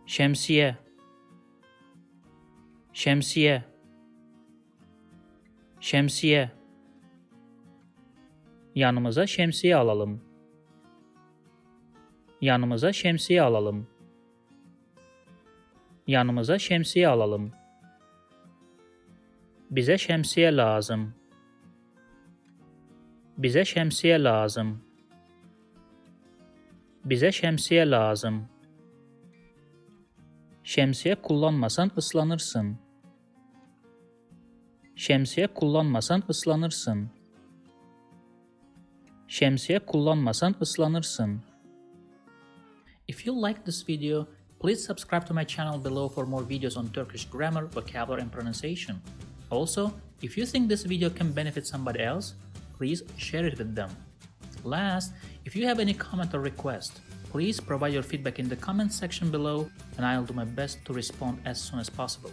Şemsiye. Şemsiye. Şemsiye. Yanımıza şemsiye alalım. Yanımıza şemsiye alalım. Yanımıza şemsiye alalım. Bize şemsiye lazım. Bize şemsiye lazım. Bize şemsiye lazım. Şemsiye kullanmasan ıslanırsın. Şemsiye kullanmasan ıslanırsın. Şemsiye kullanmasan ıslanırsın. If you like this video, please subscribe to my channel below for more videos on Turkish grammar, vocabulary and pronunciation. Also, if you think this video can benefit somebody else, please share it with them. Last, if you have any comment or request, please provide your feedback in the comment section below and I'll do my best to respond as soon as possible.